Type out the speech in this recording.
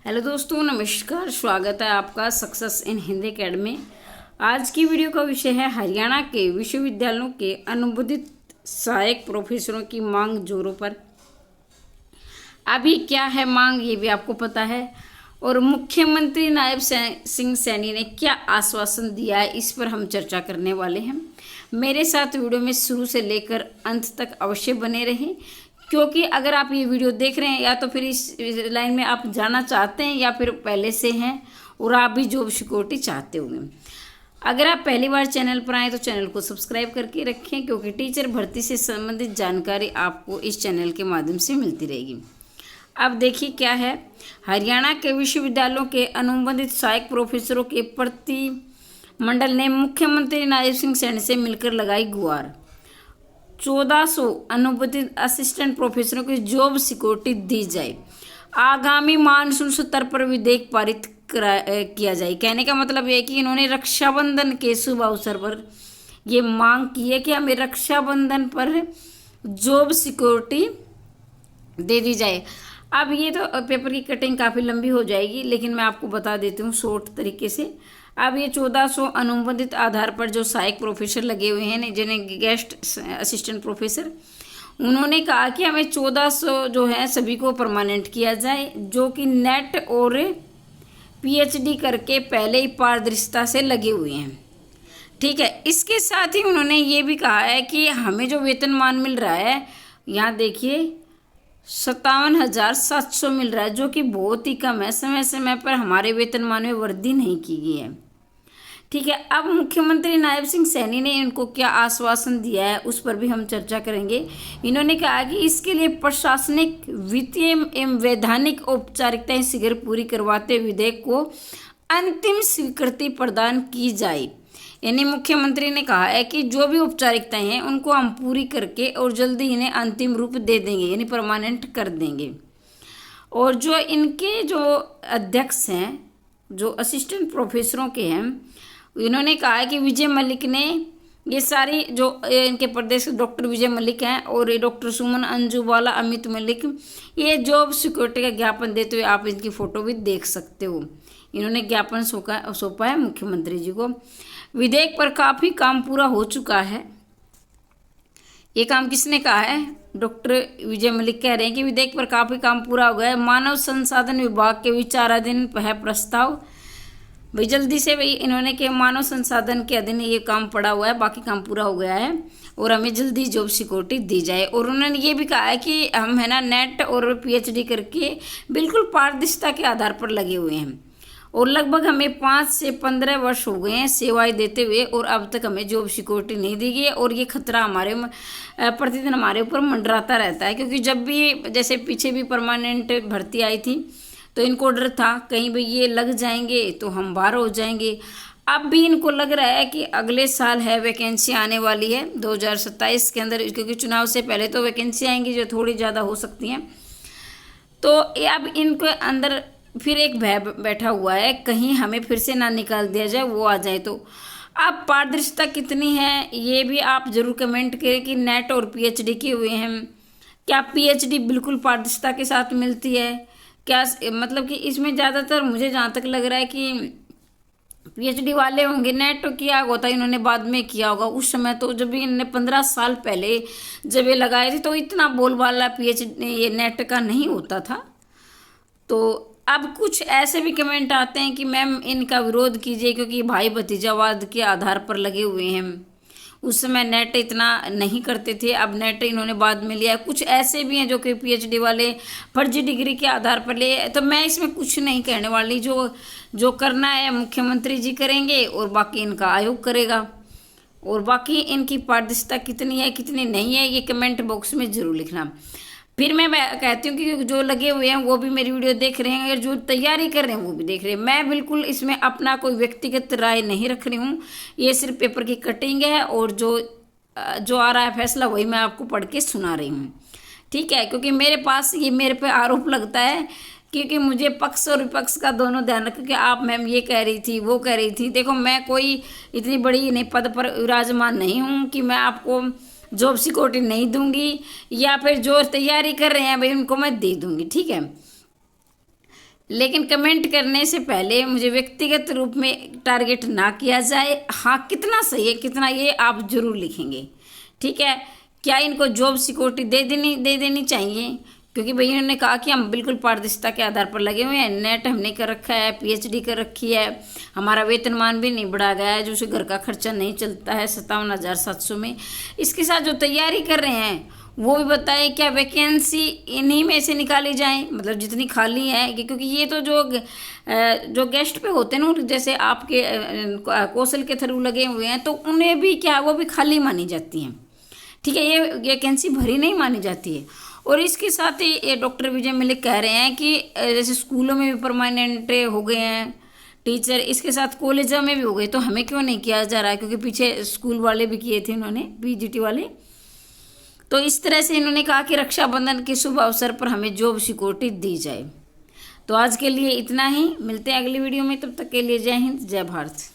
Hello दोस्तों, नमस्कार। स्वागत है आपका सक्सेस इन हिंदी अकेडमी। आज की वीडियो का विषय है हरियाणा के विश्वविद्यालयों के अनुबंधित सहायक प्रोफेसरों की मांग जोरों पर। अभी क्या है मांग, ये भी आपको पता है। और मुख्यमंत्री नायब सिंह सैनी ने क्या आश्वासन दिया है, इस पर हम चर्चा करने वाले हैं। मेरे साथ वीडियो में शुरू से लेकर अंत तक अवश्य बने रहें, क्योंकि अगर आप ये वीडियो देख रहे हैं या तो फिर इस लाइन में आप जाना चाहते हैं या फिर पहले से हैं और आप भी जॉब सिक्योरिटी चाहते होंगे। अगर आप पहली बार चैनल पर आए तो चैनल को सब्सक्राइब करके रखें, क्योंकि टीचर भर्ती से संबंधित जानकारी आपको इस चैनल के माध्यम से मिलती रहेगी। अब देखिए क्या है, हरियाणा के विश्वविद्यालयों के अनुबंधित सहायक प्रोफेसरों के प्रतिनिधिमंडल ने मुख्यमंत्री नायब सिंह सैनी से मिलकर लगाई गुहार। 1400 अनुबंधित असिस्टेंट प्रोफेसरों की जॉब सिक्योरिटी दी जाए। आगामी मानसून सत्र पर विधेयक पारित किया जाए। कहने का मतलब ये है कि इन्होंने रक्षाबंधन के शुभ अवसर पर ये मांग की है कि हमें रक्षाबंधन पर जॉब सिक्योरिटी दे दी जाए। अब ये तो पेपर की कटिंग काफ़ी लंबी हो जाएगी, लेकिन मैं आपको बता देती हूँ शॉर्ट तरीके से। अब ये 1400 अनुबंधित आधार पर जो सहायक प्रोफेसर लगे हुए हैं, जिन्हें गेस्ट असिस्टेंट प्रोफेसर, उन्होंने कहा कि हमें 1400 जो है सभी को परमानेंट किया जाए, जो कि नेट और पीएचडी करके पहले ही पारदर्शिता से लगे हुए हैं। ठीक है, इसके साथ ही उन्होंने ये भी कहा है कि हमें जो वेतनमान मिल रहा है, यहाँ देखिए 57,700 मिल रहा है, जो कि बहुत ही कम है। समय समय पर हमारे वेतनमान में वृद्धि नहीं की गई है। ठीक है, अब मुख्यमंत्री नायब सिंह सैनी ने इनको क्या आश्वासन दिया है, उस पर भी हम चर्चा करेंगे। इन्होंने कहा कि इसके लिए प्रशासनिक, वित्तीय एवं वैधानिक औपचारिकताएं शीघ्र पूरी करवाते विधेयक को अंतिम स्वीकृति प्रदान की जाए। यानी मुख्यमंत्री ने कहा है कि जो भी औपचारिकताएं हैं उनको हम पूरी करके और जल्दी इन्हें अंतिम रूप दे देंगे, यानी परमानेंट कर देंगे। और जो इनके जो अध्यक्ष हैं, जो असिस्टेंट प्रोफेसरों के हैं, इन्होंने कहा है कि विजय मलिक ने ये सारी जो इनके प्रदेश डॉक्टर विजय मलिक हैं और डॉक्टर सुमन अंजुबाला, अमित मलिक, ये जॉब सिक्योरिटी का ज्ञापन देते हुए आप इनकी फ़ोटो भी देख सकते हो। इन्होंने ज्ञापन सौंपा है मुख्यमंत्री जी को। विधेयक पर काफ़ी काम पूरा हो चुका है। ये काम किसने कहा है? डॉक्टर विजय मलिक कह रहे हैं कि विधेयक पर काफ़ी काम पूरा हो गया है। मानव संसाधन विभाग के विचाराधीन है प्रस्ताव। भाई जल्दी से, भाई इन्होंने के मानव संसाधन के अधीन ये काम पड़ा हुआ है, बाकी काम पूरा हो गया है और हमें जल्दी जॉब सिक्योरिटी दी जाए। और उन्होंने ये भी कहा है कि हम है ना नेट और पीएचडी करके बिल्कुल पारदर्शिता के आधार पर लगे हुए हैं और लगभग हमें 5 से 15 वर्ष हो गए हैं सेवाएं देते हुए, और अब तक हमें जॉब सिक्योरिटी नहीं दी गई। और ये खतरा हमारे प्रतिदिन हमारे ऊपर मंडराता रहता है, क्योंकि जब भी जैसे पीछे भी परमानेंट भर्ती आई थी तो इनको डर था कहीं भी ये लग जाएंगे तो हम बाहर हो जाएंगे। अब भी इनको लग रहा है कि अगले साल है वैकेंसी आने वाली है 2027 के अंदर, क्योंकि चुनाव से पहले तो वैकेंसी आएंगी जो थोड़ी ज़्यादा हो सकती हैं। तो अब इनके अंदर फिर एक भय बैठा हुआ है, कहीं हमें फिर से ना निकाल दिया जाए, वो आ जाए तो। अब पारदर्शिता कितनी है ये भी आप जरूर कमेंट करें कि नेट और पीएचडी किए हुए हैं, क्या पीएचडी बिल्कुल पारदर्शिता के साथ मिलती है क्या? मतलब कि इसमें ज़्यादातर मुझे जहाँ तक लग रहा है कि पीएचडी वाले होंगे। नेट तो किया होता है इन्होंने, बाद में किया होगा। उस समय तो जब इन्होंने 15 साल पहले जब ये लगाए थे तो इतना बोलबाला पीएचडी ये नेट का नहीं होता था। तो अब कुछ ऐसे भी कमेंट आते हैं कि मैम इनका विरोध कीजिए, क्योंकि भाई भतीजावाद के आधार पर लगे हुए हैं। उस समय नेट इतना नहीं करते थे, अब नेट इन्होंने बाद में लिया। कुछ ऐसे भी हैं जो कि पीएचडी वाले फर्जी डिग्री के आधार पर लिए। तो मैं इसमें कुछ नहीं कहने वाली, जो करना है मुख्यमंत्री जी करेंगे और बाकी इनका आयोग करेगा। और बाकी इनकी पारदर्शिता कितनी है कितनी नहीं है ये कमेंट बॉक्स में ज़रूर लिखना। फिर मैं कहती हूँ कि जो लगे हुए हैं वो भी मेरी वीडियो देख रहे हैं, अगर जो तैयारी कर रहे हैं वो भी देख रहे हैं। मैं बिल्कुल इसमें अपना कोई व्यक्तिगत राय नहीं रख रही हूँ, ये सिर्फ पेपर की कटिंग है और जो आ रहा है फैसला वही मैं आपको पढ़ के सुना रही हूँ। ठीक है, क्योंकि मेरे पास ये मेरे पे आरोप लगता है, क्योंकि मुझे पक्ष और विपक्ष का दोनों ध्यान रखा कि आप मैम ये कह रही थी वो कह रही थी। देखो मैं कोई इतनी बड़ी नहीं पद पर विराजमान नहीं हूँ कि मैं आपको जॉब सिक्योरिटी नहीं दूंगी या फिर जो तैयारी कर रहे हैं भाई उनको मैं दे दूंगी। ठीक है, लेकिन कमेंट करने से पहले मुझे व्यक्तिगत रूप में टारगेट ना किया जाए। हाँ, कितना सही है कितना, ये आप जरूर लिखेंगे। ठीक है, क्या इनको जॉब सिक्योरिटी दे देनी चाहिए? क्योंकि भाई उन्होंने कहा कि हम बिल्कुल पारदर्शिता के आधार पर लगे हुए हैं, नेट हमने कर रखा है, पीएचडी कर रखी है, हमारा वेतनमान भी नहीं बढ़ा गया है, जो उसे घर का खर्चा नहीं चलता है 57,700 में। इसके साथ जो तैयारी कर रहे हैं वो भी बताए, क्या वैकेंसी इन्हीं में से निकाली जाए, मतलब जितनी खाली है, क्योंकि ये तो जो गेस्ट पे होते हैं ना, जैसे आपके कौशल के थ्रू लगे हुए हैं, तो उन्हें भी क्या वो भी खाली मानी जाती हैं। ठीक है, ये वैकेंसी भरी नहीं मानी जाती है। और इसके साथ ही ये डॉक्टर विजय मलिक कह रहे हैं कि जैसे स्कूलों में भी परमानेंट हो गए हैं टीचर, इसके साथ कॉलेजों में भी हो गए, तो हमें क्यों नहीं किया जा रहा है? क्योंकि पीछे स्कूल वाले भी किए थे उन्होंने, पीजीटी वाले। तो इस तरह से इन्होंने कहा कि रक्षाबंधन के शुभ अवसर पर हमें जॉब सिक्योरिटी दी जाए। तो आज के लिए इतना ही, मिलते हैं अगली वीडियो में, तब तक के लिए जय हिंद जय भारत।